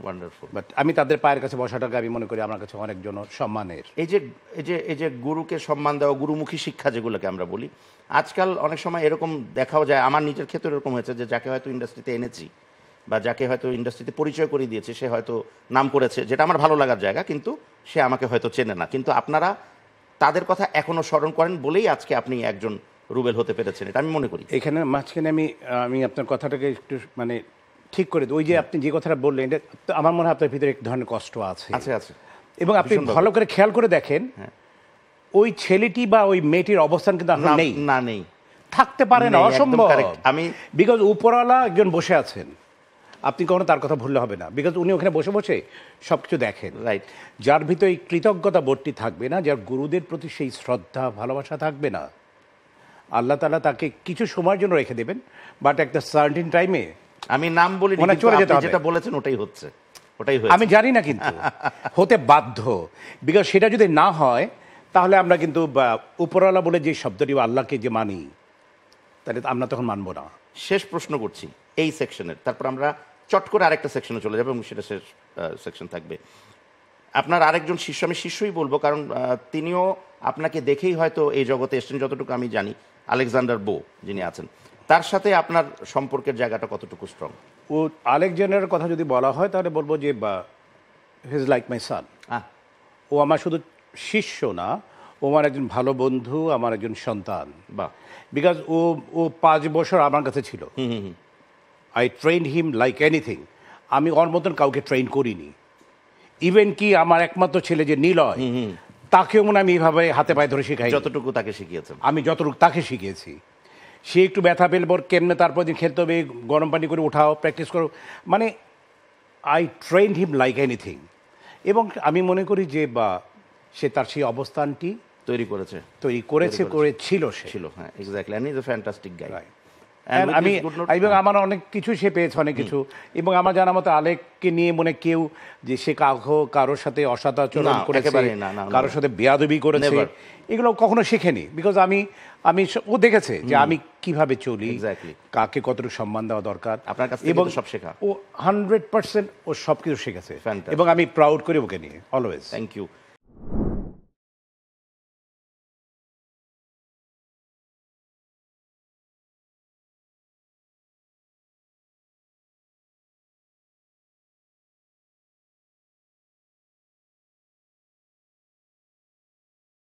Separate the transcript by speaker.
Speaker 1: Wonderful.
Speaker 2: But আমি তাদের পায়ের কাছে বসাটাকে আমি মনে করি আমার কাছে অনেক জন সম্মানের।
Speaker 1: এই যে গুরুকে সম্মান দেওয়া, গুরুমুখী শিক্ষা যেগুলোকে আমরা বলি, আজকাল অনেক সময় এরকম দেখাও যায়, আমার নিজের ক্ষেত্রে এরকম হয়েছে যে যাকে হয়তো ইন্ডাস্ট্রিতে এনেছি বা যাকে হয়তো ইন্ডাস্ট্রিতে পরিচয় করিয়ে দিয়েছে, সে হয়তো নাম করেছে, যেটা আমার ভালো লাগার জায়গা, কিন্তু সে আমাকে হয়তো চেনে না। কিন্তু আপনারা তাদের কথা এখনো স্মরণ করেন বলেই আজকে আপনি একজন রুবেল হতে পেরেছেন, এটা আমি মনে করি।
Speaker 2: এখানে মাঝখানে আমি আপনার কথাটাকে একটু মানে ঠিক করে দিই। ওই যে আপনি যে কথাটা বললেন, এটা আমার মনে হয় আপনার ভিতরে এক ধরনের কষ্ট আছে।
Speaker 1: আছে।
Speaker 2: এবং আপনি ভালো করে খেয়াল করে দেখেন, ওই ছেলেটি বা ওই মেয়েটির অবস্থান কিন্তু এখন নেই।
Speaker 1: নেই,
Speaker 2: থাকতে পারে না, অসম্ভব।
Speaker 1: আমি
Speaker 2: বিকজ উপরওয়ালা একজন বসে আছেন, আপনি কখনো তার কথা ভুললে হবে না, বিকজ উনি ওখানে বসে বসে সব কিছু দেখেন।
Speaker 1: রাইট।
Speaker 2: যার ভিতরে এই কৃতজ্ঞতা বোধটি থাকবে না, যার গুরুদের প্রতি সেই শ্রদ্ধা ভালোবাসা থাকবে না, আল্লাহ তাআলা তাকে কিছু সময়ের জন্য রেখে দেবেন, বাট একটা সার্টেন টাইমে
Speaker 1: আমি নাম বলি
Speaker 2: চলে যেতে হবে।
Speaker 1: যেটা বলেছেন ওটাই হচ্ছে,
Speaker 2: আমি জানি না, কিন্তু হতে বাধ্য। বিকজ সেটা যদি না হয় তাহলে আমরা কিন্তু উপরওয়ালা বলে যে শব্দটি আল্লাহকে যে মানি, তাহলে আমরা তখন মানবো না।
Speaker 1: শেষ প্রশ্ন করছি এই সেকশনের, তারপর আমরা চট করে আরেকটা সেকশনে চলে যাবো এবং সেটা শেষ সেকশন থাকবে। আপনার আরেকজন শিষ্য, আমি শিষ্যই বলবো কারণ তিনিও আপনাকে দেখেই হয়তো এই জগতে এসছেন, যতটুকু আমি জানি, আলেকজান্ডার বো যিনি আছেন, তার সাথে আপনার সম্পর্কের জায়গাটা কতটুকু স্ট্রং?
Speaker 2: ও আলেকজান্ডারের কথা যদি বলা হয় তাহলে বলবো যে হি ইজ লাইক মাই সান। ও আমার শুধু শিষ্য না, ও আমার একজন ভালো বন্ধু, আমার একজন সন্তান। বিকজ ও 5 বছর আমার কাছে ছিল। I train him like anything. আমি ওর মতন কাউকে ট্রেন করিনি। ইভেন কি আমার একমাত্র ছেলে যে নিলয়, তাকেও মনে আমি এইভাবে হাতে পায়ে ধরে শিখাই,
Speaker 1: যতটুকু তাকে শিখিয়েছেন।
Speaker 2: আমি যতটুকু তাকে শিখিয়েছি। সে একটু ব্যথা পেলে বর কেমনে তারপর দিন খেলতে হবে, গরম পানি করে উঠাও, প্র্যাকটিস করো, মানে I train him like anything. এবং আমি মনে করি যে সে তার সেই অবস্থানটি করেছিল।
Speaker 1: হ্যাঁ, exactly, and he is a fantastic guy.
Speaker 2: এবং আমার অনেক কিছু সে পেয়েছে, অনেক কিছু। এবং আমার জানা মতো আলেককে নিয়ে মনে কেউ যে সে কারোর সাথে অসদাচরণ করেছে, কারোর সাথে বেয়াদবি করেছে, এগুলো কখনো শেখেনি। বিকজ ও দেখেছে যে আমি কিভাবে চলি, কাকে কতটুকু সম্মান দেওয়া দরকার,
Speaker 1: এবং সব শেখা।
Speaker 2: ও 100% ও সব কিছু শিখেছে, এবং আমি প্রাউড করি ওকে নিয়ে অলওয়েজ।
Speaker 1: Thank you.